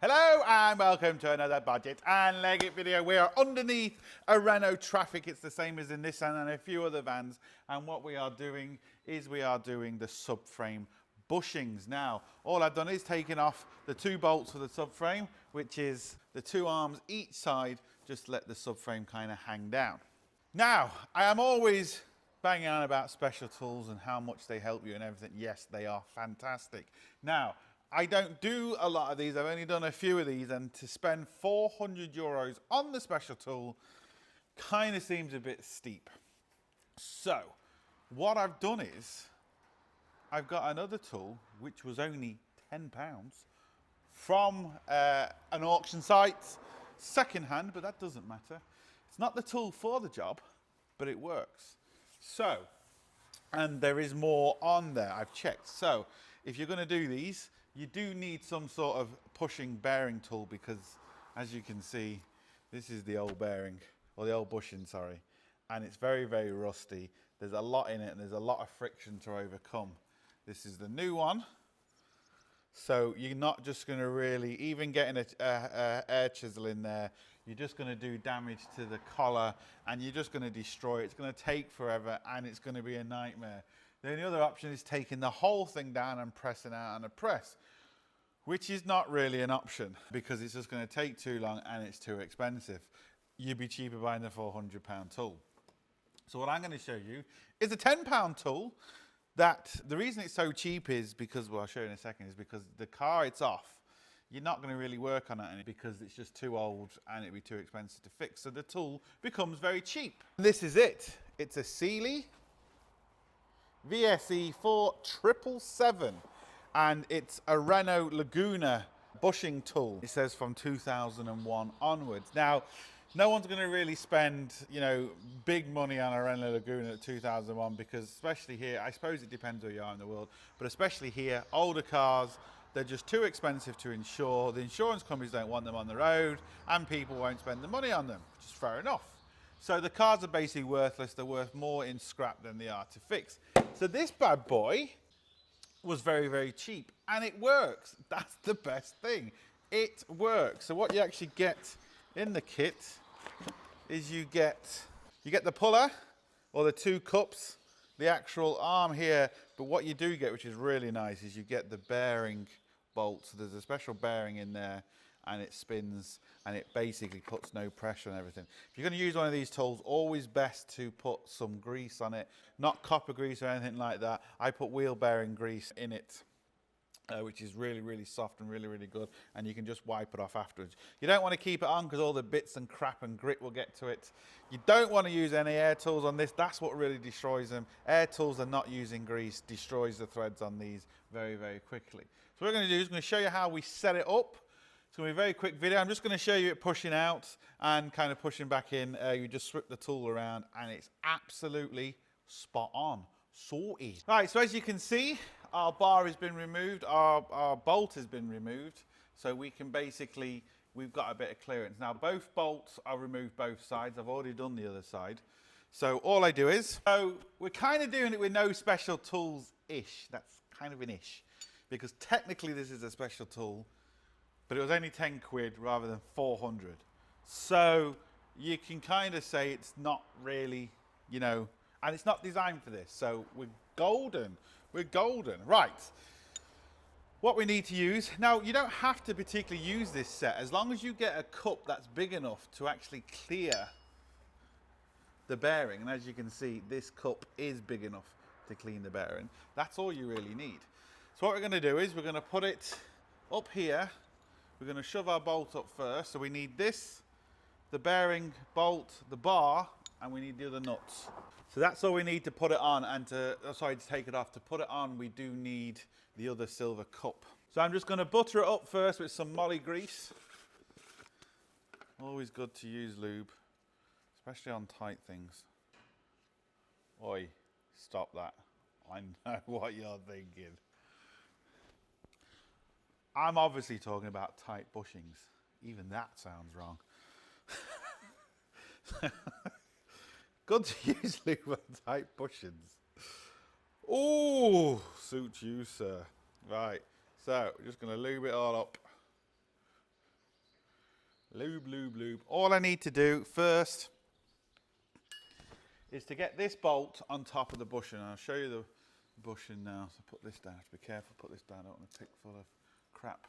Hello and welcome to another Bodgit and Leggit video. We are underneath a Renault Traffic. It's the same as in Nissan and a few other vans. And what we are doing is we are doing the subframe bushings. Now, all I've done is taken off the two bolts for the subframe, which is the two arms each side, just let the subframe kind of hang down. Now, I am always banging on about special tools and how much they help you and everything. Yes, they are fantastic. Now, I don't do a lot of these. I've only done a few of these, and to spend 400 euros on the special tool kind of seems a bit steep. So what I've done is I've got another tool which was only £10 from an auction site, second-hand, but that doesn't matter. It's not the tool for the job, but it works. So, and there is more on there, I've checked. So if you're going to do these, you do need some sort of pushing bearing tool, because as you can see, this is the old bearing, or the old bushing, sorry, and it's very, very rusty. There's a lot in it and there's a lot of friction to overcome. This is the new one. So you're not just going to really, even getting a air chisel in there, you're just going to do damage to the collar and you're just going to destroy it. It's going to take forever and it's going to be a nightmare. The only other option is taking the whole thing down and pressing out on a press, which is not really an option because it's just going to take too long and it's too expensive. You'd be cheaper buying the £400 tool. So what I'm going to show you is a £10 tool that the reason it's so cheap is because, well, I'll show you in a second, is because the car it's off, you're not going to really work on it because it's just too old and it'd be too expensive to fix. So the tool becomes very cheap. This is it. It's a Sealy VSE 4777 and it's a Renault Laguna bushing tool. It says from 2001 onwards. Now, no one's going to really spend, you know, big money on a Renault Laguna at 2001 because especially here, I suppose it depends where you are in the world, but especially here, older cars, they're just too expensive to insure. The insurance companies don't want them on the road and people won't spend the money on them, which is fair enough. So the cars are basically worthless. They're worth more in scrap than they are to fix. So this bad boy was very, very cheap and it works. That's the best thing. It works. So what you actually get in the kit is you get the puller or the two cups, the actual arm here, but what you do get, which is really nice, is you get the bearing bolt. So there's a special bearing in there and it spins and it basically puts no pressure on everything. If you're going to use one of these tools, always best to put some grease on it, not copper grease or anything like that. I put wheel bearing grease in it, which is really, really soft and really, really good, and you can just wipe it off afterwards. You don't want to keep it on because all the bits and crap and grit will get to it. You don't want to use any air tools on this. That's what really destroys them. Air tools are not using grease, destroys the threads on these very, very quickly. So what we're going to do is I'm going to show you how we set it up. It's going to be a very quick video. I'm just going to show you it pushing out and kind of pushing back in. You just swip the tool around and it's absolutely spot on. Sorted. Right, so as you can see, our bar has been removed, our bolt has been removed, so we can basically, we've got a bit of clearance. Now both bolts are removed both sides. I've already done the other side. So all I do is, so we're kind of doing it with no special tools-ish. That's kind of an ish, because technically this is a special tool, but it was only 10 quid rather than 400. So you can kind of say it's not really, you know, and it's not designed for this. So we're golden. We're golden. Right. What we need to use. Now, you don't have to particularly use this set as long as you get a cup that's big enough to actually clear the bearing. And as you can see, this cup is big enough to clean the bearing. That's all you really need. So what we're going to do is we're going to put it up here. We're going to shove our bolt up first. So we need this, the bearing, bolt, the bar, and we need the other nuts. So that's all we need to put it on and to take it off. To put it on, we do need the other silver cup. So I'm just going to butter it up first with some moly grease. Always good to use lube, especially on tight things. Oi, stop that. I know what you're thinking. I'm obviously talking about tight bushings. Even that sounds wrong. Good to use lube on tight bushings. Oh, suits you, sir. Right, so we're just going to lube it all up. Lube, lube, lube. All I need to do first is to get this bolt on top of the bushing. I'll show you the bushing now. So put this down. Be careful, put this down. I don't want to pick full of crap.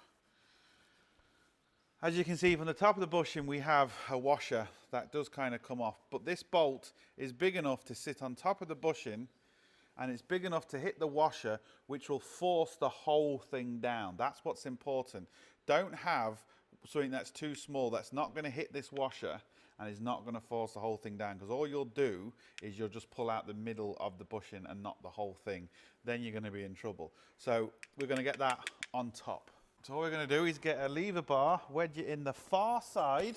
As you can see from the top of the bushing, we have a washer that does kind of come off, but this bolt is big enough to sit on top of the bushing, and it's big enough to hit the washer, which will force the whole thing down. That's what's important. Don't have something that's too small that's not going to hit this washer and is not going to force the whole thing down, because all you'll do is you'll just pull out the middle of the bushing and not the whole thing. Then you're going to be in trouble. So we're going to get that on top. So all we're going to do is get a lever bar, wedge it in the far side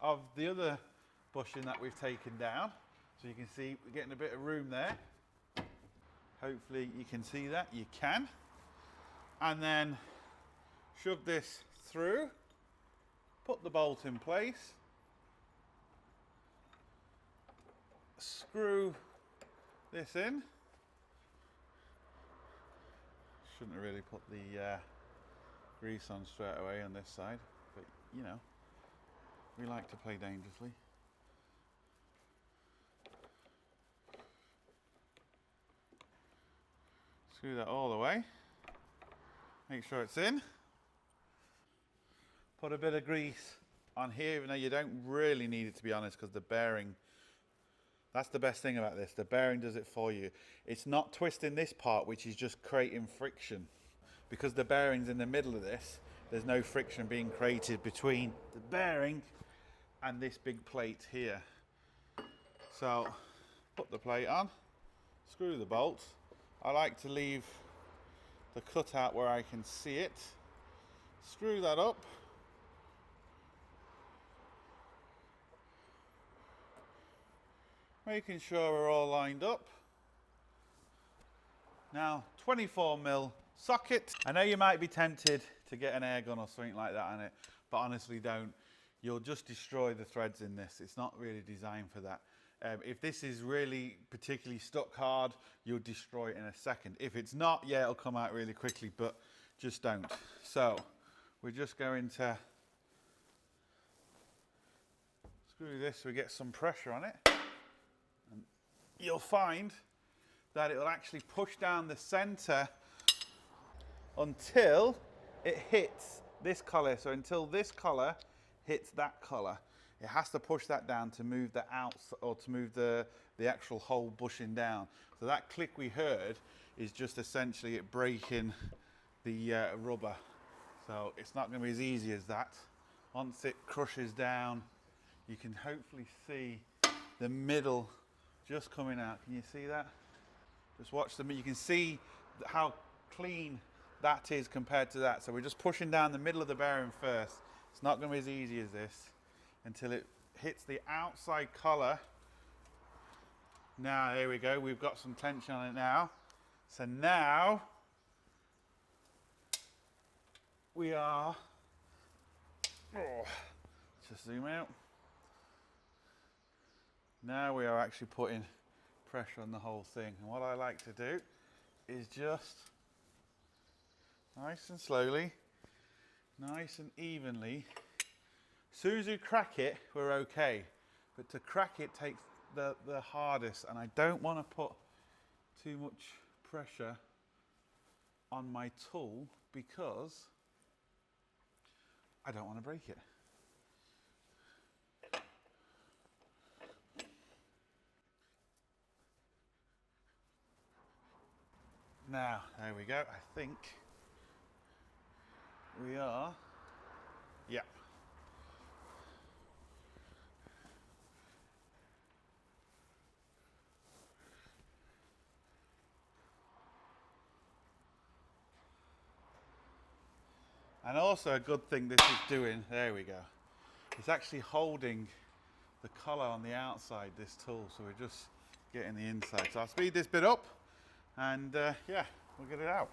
of the other bushing that we've taken down. So you can see we're getting a bit of room there. Hopefully you can see that. You can. And then shove this through, put the bolt in place, screw this in. Shouldn't have really put the grease on straight away on this side, but you know, we like to play dangerously. Screw that all the way, make sure it's in. Put a bit of grease on here, even though you don't really need it, to be honest, because the bearing, that's the best thing about this, the bearing does it for you. It's not twisting this part, which is just creating friction. Because the bearing's in the middle of this, there's no friction being created between the bearing and this big plate here. So put the plate on, screw the bolt. I like to leave the cutout where I can see it. Screw that up. Making sure we're all lined up. Now 24mm socket. I know you might be tempted to get an air gun or something like that on it, but honestly don't. You'll just destroy the threads in this. It's not really designed for that. If this is really particularly stuck hard, you'll destroy it in a second. If it's not, yeah, it'll come out really quickly, but just don't. So we're just going to screw this so we get some pressure on it. And you'll find that it will actually push down the center until it hits this collar. So until this collar hits that collar, it has to push that down to move the outs, or to move the actual whole bushing down. So that click we heard is just essentially it breaking the rubber. So it's not going to be as easy as that. Once it crushes down, you can hopefully see the middle just coming out. Can you see that? Just watch them. You can see how clean that is compared to that. So we're just pushing down the middle of the bearing first. It's not going to be as easy as this until it hits the outside collar. Now, here we go. We've got some tension on it now. So now we are, just zoom out. Now we are actually putting pressure on the whole thing. And what I like to do is just nice and slowly, nice and evenly. As soon as you crack it, we're okay. But to crack it takes the hardest, and I don't want to put too much pressure on my tool because I don't want to break it. Now, there we go. I think we are, yeah. And also a good thing this is doing, there we go, it's actually holding the collar on the outside, this tool, so we're just getting the inside. So I'll speed this bit up and yeah, we'll get it out.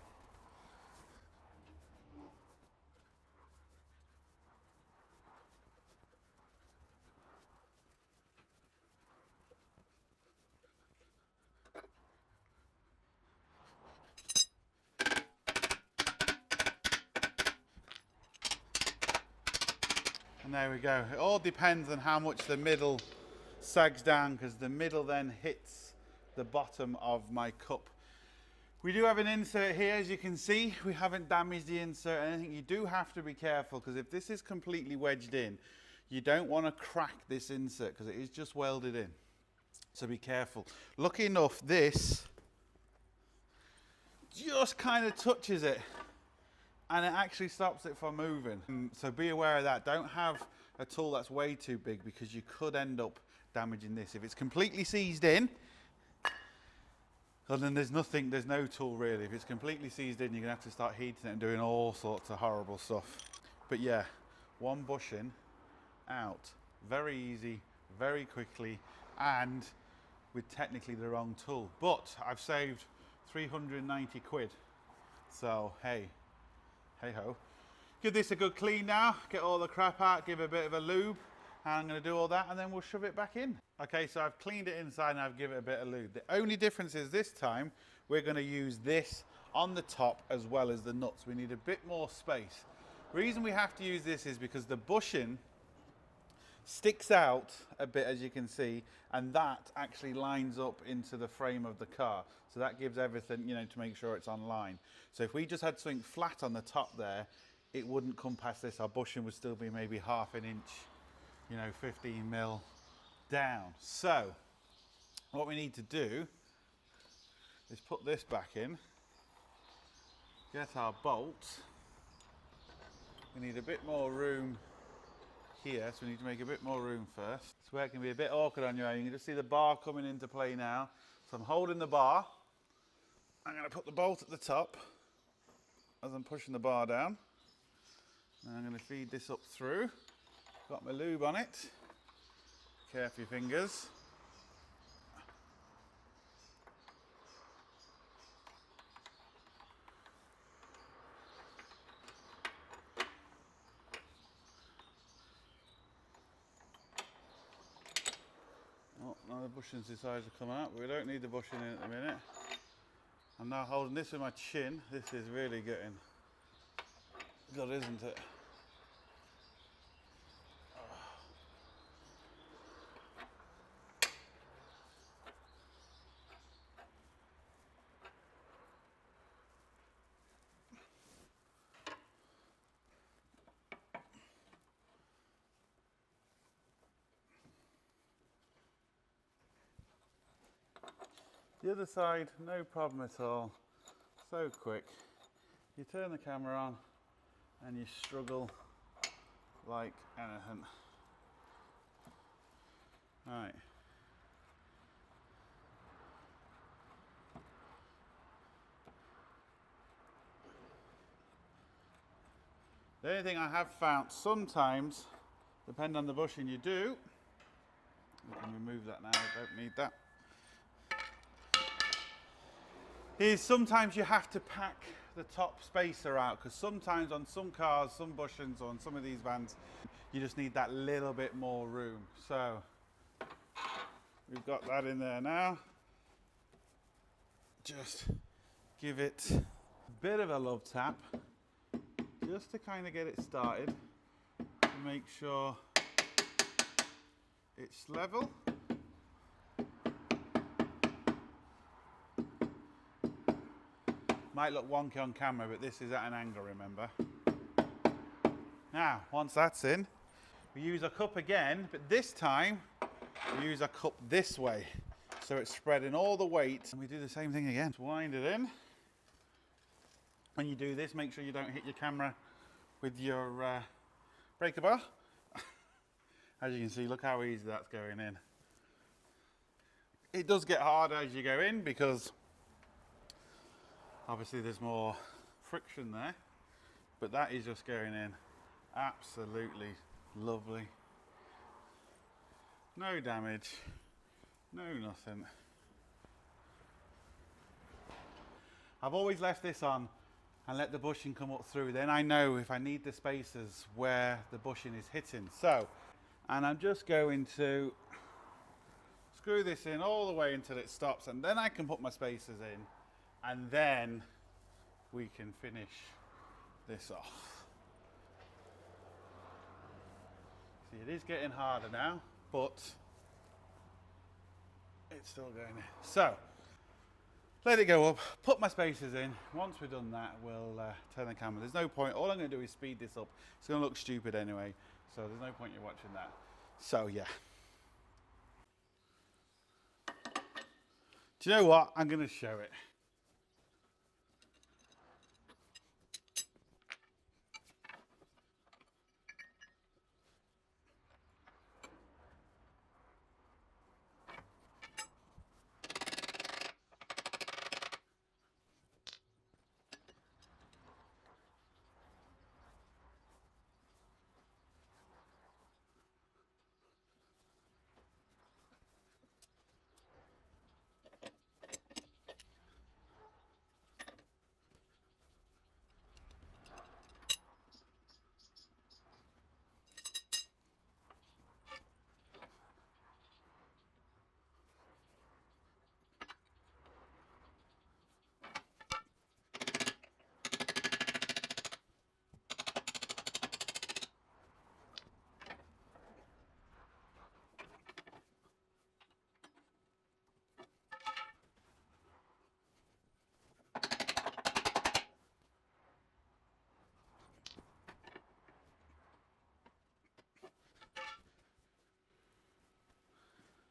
And there we go. It all depends on how much the middle sags down, because the middle then hits the bottom of my cup. We do have an insert here, as you can see. We haven't damaged the insert or anything. You do have to be careful, because if this is completely wedged in, you don't want to crack this insert, because it is just welded in. So be careful. Lucky enough, this just kind of touches it, and it actually stops it from moving. So be aware of that. Don't have a tool that's way too big, because you could end up damaging this. If it's completely seized in, well, then there's no tool really. If it's completely seized in, you're gonna have to start heating it and doing all sorts of horrible stuff. But yeah, one bushing out, very easy, very quickly, and with technically the wrong tool. But I've saved 390 quid. So hey ho. Give this a good clean now, get all the crap out, give it a bit of a lube, and I'm going to do all that, and then we'll shove it back in. Okay, so I've cleaned it inside and I've given it a bit of lube. The only difference is this time we're going to use this on the top as well as the nuts. We need a bit more space. The reason we have to use this is because the bushing sticks out a bit, as you can see, and that actually lines up into the frame of the car. So that gives everything, you know, to make sure it's on line. So if we just had something flat on the top there, it wouldn't come past this. Our bushing would still be maybe ½ an inch, you know, 15 mil down. So what we need to do is put this back in, get our bolts. We need a bit more room here, so we need to make a bit more room first. It's where it can be a bit awkward on your own. You can just see the bar coming into play now. So I'm holding the bar. I'm going to put the bolt at the top as I'm pushing the bar down. And I'm going to feed this up through. Got my lube on it. Careful your fingers. Oh, now the bushings decided to come out, but we don't need the bushing in at the minute. I'm now holding this with my chin. This is really getting good, isn't it? The other side, no problem at all. So quick. You turn the camera on and you struggle like anything. Right. The only thing I have found sometimes, depending on the bushing you do, we can remove that now, I don't need that, is sometimes you have to pack the top spacer out, because sometimes on some cars, some bushings, or on some of these vans, you just need that little bit more room. So we've got that in there now. Just give it a bit of a love tap, just to kind of get it started, to make sure it's level. Might look wonky on camera, but this is at an angle, remember. Now, once that's in, we use our cup again, but this time we use our cup this way, so it's spreading all the weight, and we do the same thing again. Just wind it in. When you do this, make sure you don't hit your camera with your breaker bar. As you can see, look how easy that's going in. It does get harder as you go in, because obviously there's more friction there, but that is just going in absolutely lovely. No damage, no nothing. I've always left this on and let the bushing come up through. Then I know if I need the spacers where the bushing is hitting. So, and I'm just going to screw this in all the way until it stops, and then I can put my spacers in, and then we can finish this off. See, it is getting harder now, but it's still going in. So, let it go up, put my spacers in. Once we've done that, we'll turn the camera. There's no point, all I'm going to do is speed this up. It's going to look stupid anyway, so there's no point in watching that. So, yeah. Do you know what? I'm going to show it.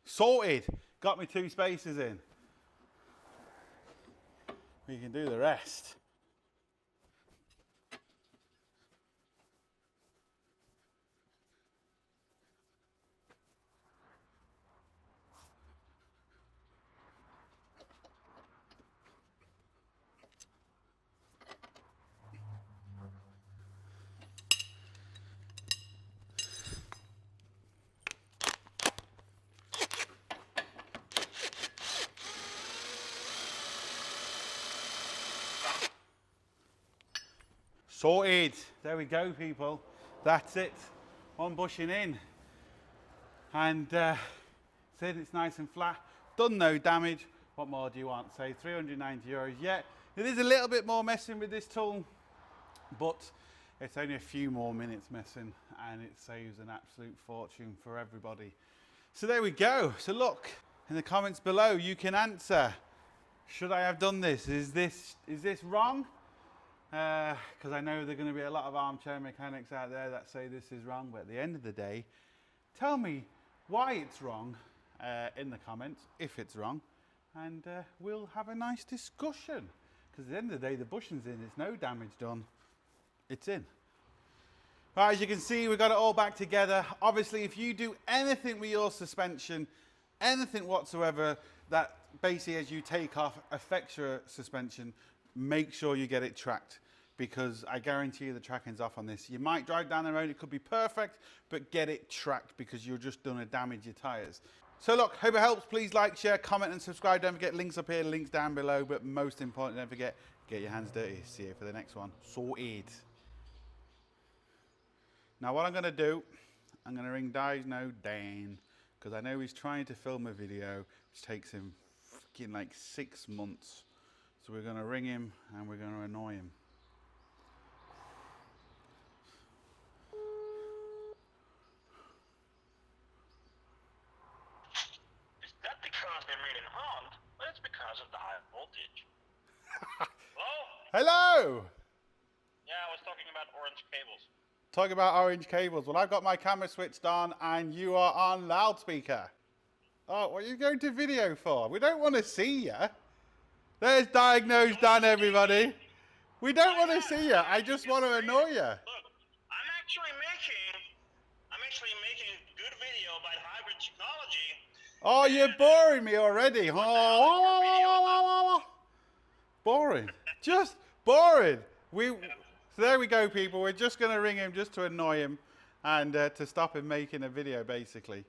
Sorted. Got me 2 spacers in. We can do the rest. Sorted. There we go, people. That's it. One bushing in. And said it's nice and flat. Done no damage. What more do you want? Say €390. Yeah, it is a little bit more messing with this tool, but it's only a few more minutes messing and it saves an absolute fortune for everybody. So there we go. So look, in the comments below, you can answer. Should I have done this? Is this wrong? Because I know there are going to be a lot of armchair mechanics out there that say this is wrong, but at the end of the day, tell me why it's wrong in the comments, if it's wrong, and we'll have a nice discussion. Because at the end of the day, the bushing's in, there's no damage done, it's in. Right, as you can see, we've got it all back together. Obviously, if you do anything with your suspension, anything whatsoever, that basically as you take off affects your suspension, make sure you get it tracked, because I guarantee you the tracking's off on this. You might drive down the road, it could be perfect, but get it tracked because you're just going to damage your tyres. So look, hope it helps. Please like, share, comment and subscribe. Don't forget links up here, links down below, but most important, don't forget, get your hands dirty. See you for the next one. Sorted. Now what I'm going to do, I'm going to ring Dino Dan, because I know he's trying to film a video which takes him fucking like 6 months. So we're going to ring him and we're going to annoy him. Is that because they're made in Holland? Well, it's because of the high voltage. Hello? Hello! Yeah, I was talking about orange cables. Talking about orange cables. Well, I've got my camera switched on and you are on loudspeaker. Oh, what are you going to video for? We don't want to see you. There's Diagnosed Dan, everybody. We don't want to see you. I just want to annoy you. Look, I'm actually making good video about hybrid technology. Oh, you're boring me already. Boring. Just boring. So there we go, people. We're just going to ring him just to annoy him and to stop him making a video, basically.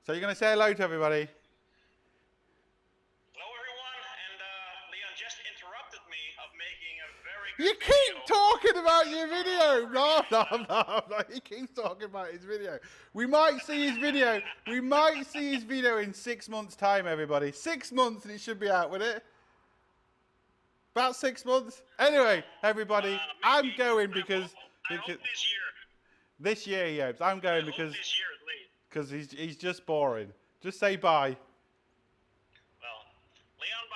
So you're going to say hello to everybody. You keep talking about your video. No. He keeps talking about his video. We might see his video. We might see his video in 6 months' time, everybody. 6 months and it should be out, would it? About 6 months. Anyway, everybody, I'm going because this year. This year he hopes. I'm going I hope because this year at least. he's just boring. Just say bye. Well, Leon